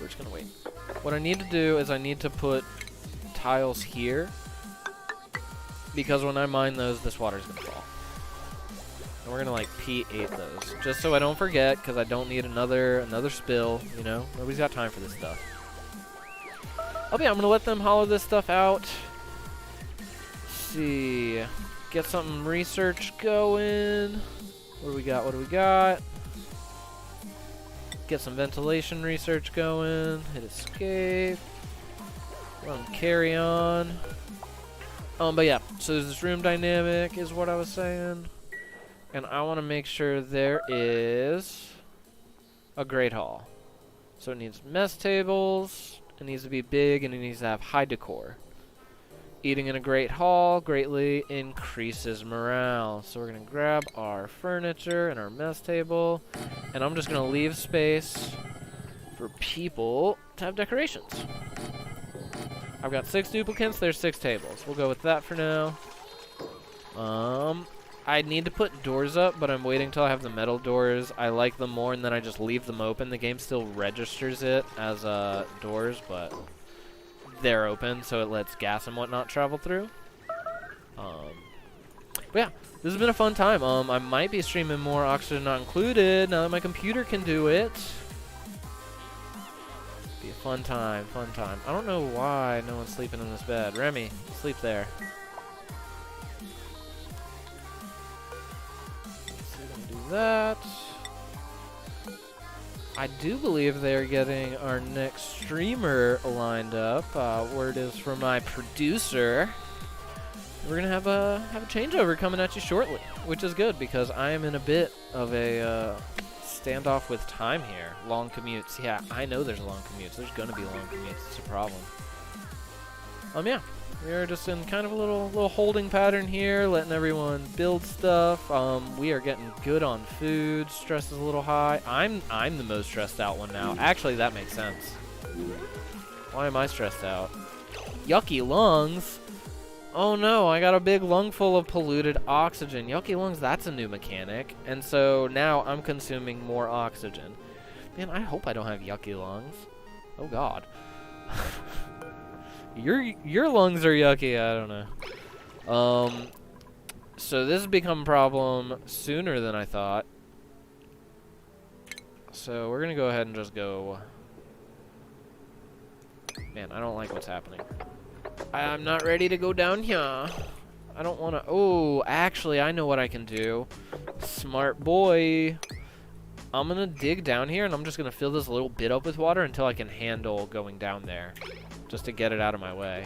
just going to wait. What I need to do is I need to put tiles here, because when I mine those, this water's going to fall. And we're going to, like, P8 those, just so I don't forget, because I don't need another spill, you know? Nobody's got time for this stuff. Oh, yeah, I'm going to let them hollow this stuff out. Let's see. Get some research going. What do we got? What do we got? Get some ventilation research going. Hit escape. Carry on. But yeah, so there's this room dynamic is what I was saying. And I want to make sure there is a great hall. So it needs mess tables, it needs to be big, and it needs to have high decor. Eating in a great hall greatly increases morale. So we're going to grab our furniture and our mess table, and I'm just going to leave space for people to have decorations. I've got 6 duplicates, there's 6 tables. We'll go with that for now. I need to put doors up, but I'm waiting till I have the metal doors. I like them more, and then I just leave them open. The game still registers it as doors, but they're open, so it lets gas and whatnot travel through. But yeah, this has been a fun time. I might be streaming more Oxygen Not Included now that my computer can do it. Be a fun time, fun time. I don't know why no one's sleeping in this bed. Remy, sleep there. So we're gonna do that. I do believe they're getting our next streamer lined up. Word is from my producer. We're gonna have a changeover coming at you shortly, which is good because I am in a bit of a standoff with time here. Long commutes. Yeah, I know there's long commutes. There's gonna be long commutes. It's a problem. Yeah. We are just in kind of a little holding pattern here, letting everyone build stuff. We are getting good on food. Stress is a little high. I'm the most stressed out one now. Actually, that makes sense. Why am I stressed out? Yucky lungs. Oh no, I got a big lung full of polluted oxygen. Yucky lungs, that's a new mechanic. And so now I'm consuming more oxygen. Man, I hope I don't have yucky lungs. Oh god. Your lungs are yucky, I don't know. So this has become a problem sooner than I thought. So we're gonna go ahead and just go. Man, I don't like what's happening. I'm not ready to go down here. I don't want to. Oh, actually, I know what I can do. Smart boy. I'm going to dig down here, and I'm just going to fill this little bit up with water until I can handle going down there. Just to get it out of my way.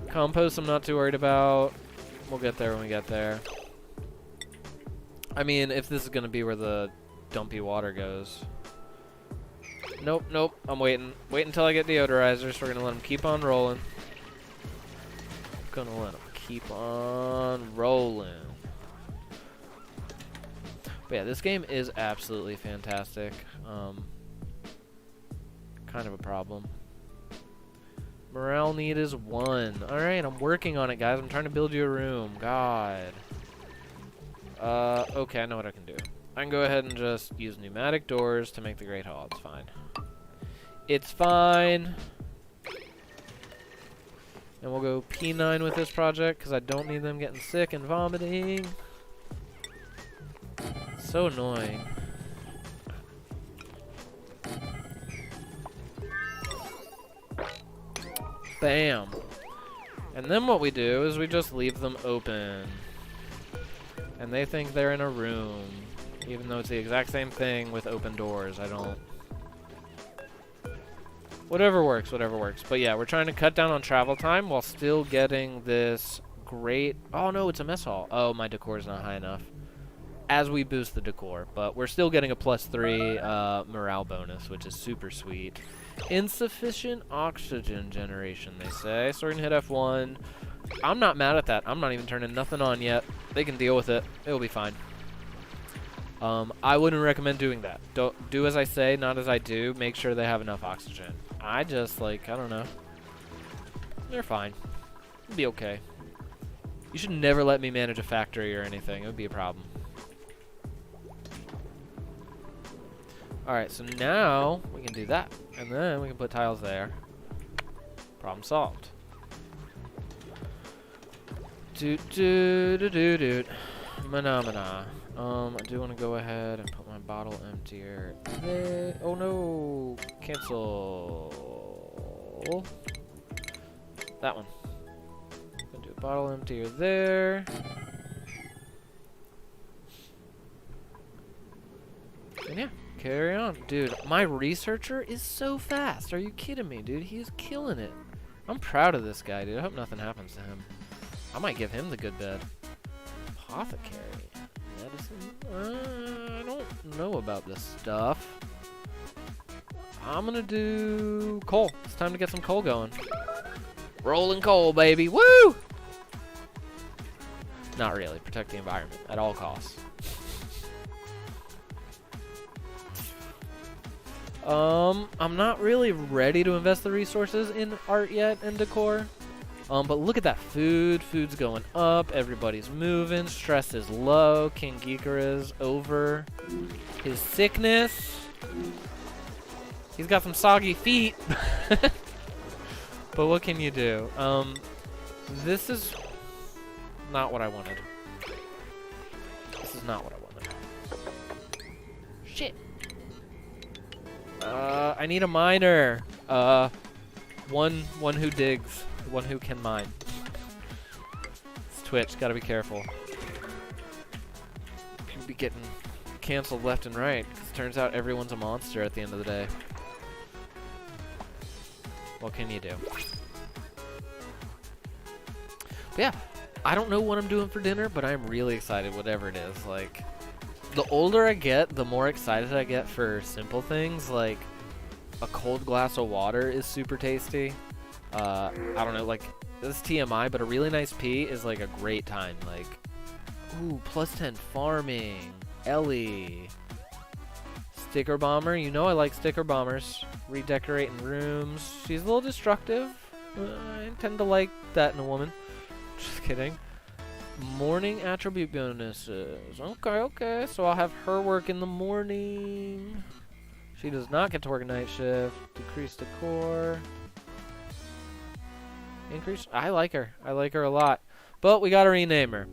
Compost, I'm not too worried about. We'll get there when we get there. I mean, if this is going to be where the dumpy water goes. Nope, nope. I'm waiting. Wait until I get deodorizers. We're going to let them keep on rolling. Gonna let them keep on rolling. But yeah, this game is absolutely fantastic. Kind of a problem. Morale need is 1. Alright, I'm working on it, guys. I'm trying to build you a room. God. Okay, I know what I can do. I can go ahead and just use pneumatic doors to make the Great Hall. It's fine. It's fine. And we'll go P9 with this project because I don't need them getting sick and vomiting. So annoying. Bam. And then what we do is we just leave them open. And they think they're in a room. Even though it's the exact same thing with open doors. I don't... Whatever works, whatever works. But yeah, we're trying to cut down on travel time while still getting this great... Oh no, it's a mess hall. Oh, my decor's not high enough. as we boost the decor. But we're still getting a +3 morale bonus, which is super sweet. Insufficient oxygen generation, they say. So we're going to hit F1. I'm not mad at that. I'm not even turning nothing on yet. They can deal with it. It'll be fine. I wouldn't recommend doing that. Don't do as I say, not as I do. Make sure they have enough oxygen. I just, like, I don't know. They're fine. It'll be okay. You should never let me manage a factory or anything. It would be a problem. Alright, so now we can do that. And then we can put tiles there. Problem solved. Doot. Phenomena. I do want to go ahead and put my bottle emptier there. Oh no! Cancel. That one. Gonna do a bottle emptier there. And yeah, carry on. Dude, my researcher is so fast. Are you kidding me, dude? He's killing it. I'm proud of this guy, dude. I hope nothing happens to him. I might give him the good bed. Apothecary. Medicine? I don't know about this stuff. I'm gonna do coal. It's time to get some coal going. Rolling coal, baby. Woo! Not really. Protect the environment at all costs. I'm not really ready to invest the resources in art yet and decor. But look at that food. Food's going up. Everybody's moving. Stress is low. King Geeker is over his sickness. He's got some soggy feet. But what can you do? This is not what I wanted. This is not what I wanted. Shit. I need a miner. One who digs. One who can mine. It's Twitch, gotta be careful. People be getting canceled left and right, 'cause it turns out everyone's a monster at the end of the day. What can you do? But yeah, I don't know what I'm doing for dinner, but I'm really excited, whatever it is. Like, the older I get, the more excited I get for simple things, like a cold glass of water is super tasty. I don't know, like, this is TMI, but a really nice pee is like a great time. Like, ooh, +10 farming, Ellie, sticker bomber. You know I like sticker bombers. Redecorating rooms. She's a little destructive. I tend to like that in a woman. Just kidding. Morning attribute bonuses. Okay. So I'll have her work in the morning. She does not get to work a night shift. Decrease decor. Increase. I like her. I like her a lot. But we gotta rename her.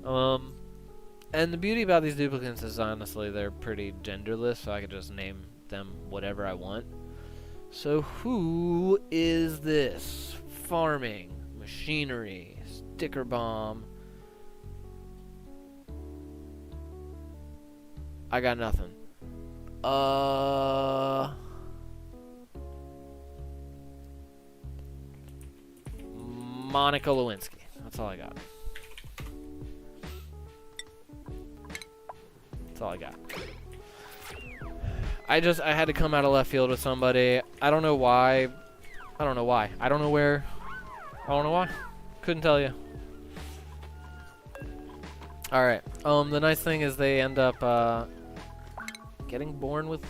And the beauty about these duplicates is honestly they're pretty genderless, so I can just name them whatever I want. So who is this? Farming, machinery, sticker bomb. I got nothing. Monica Lewinsky. That's all I got. That's all I got. I had to come out of left field with somebody. I don't know why. I don't know why. I don't know where. I don't know why. Couldn't tell you. Alright. The nice thing is they end up getting born with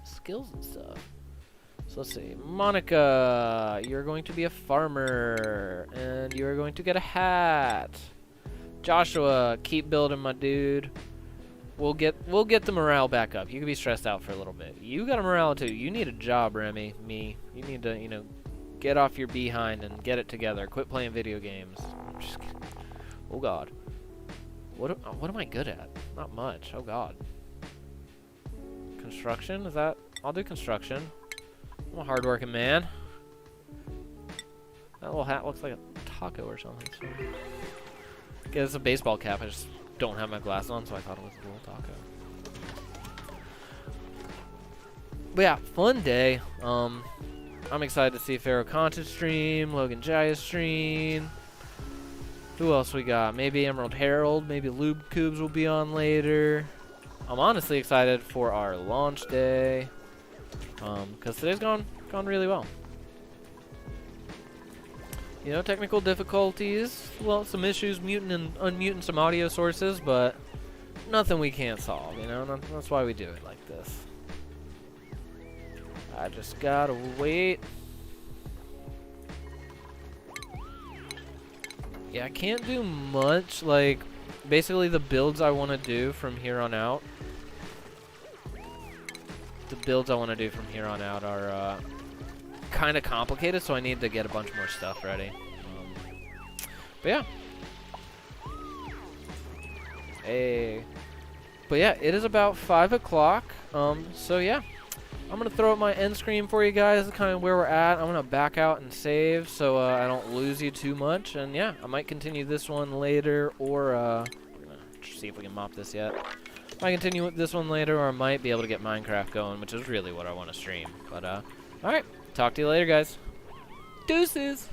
skills and stuff. So let's see. Monica, you're going to be a farmer. And you're going to get a hat. Joshua, keep building, my dude. We'll get the morale back up. You can be stressed out for a little bit. You got a morale too. You need a job, Remy. Me. You need to, you know, get off your behind and get it together. Quit playing video games. I'm just kidding. Oh God. What am I good at? Not much. Oh God. Construction? Is that? I'll do construction. I'm a hardworking man. That little hat looks like a taco or something. So. I guess it's a baseball cap. I just don't have my glasses on, so I thought it was a little taco. But yeah, fun day. I'm excited to see Pharaoh Content stream, Logan Jaya stream. Who else we got? Maybe Emerald Herald. Maybe Lube Cubes will be on later. I'm honestly excited for our launch day. Because today's gone really well. You know, technical difficulties. Well, some issues muting and unmuting some audio sources, but nothing we can't solve, you know? That's why we do it like this. I just gotta wait. Yeah, I can't do much. Like, basically the builds I want to do from here on out. The builds I want to do from here on out are kind of complicated, so I need to get a bunch more stuff ready. But yeah. Hey. But yeah, it is about 5 o'clock. So yeah. I'm going to throw up my end screen for you guys, kind of where we're at. I'm going to back out and save so I don't lose you too much. And yeah, I might continue this one later, or we're going to see if we can mop this yet. I might continue with this one later, or I might be able to get Minecraft going, which is really what I want to stream. But alright, talk to you later, guys. Deuces!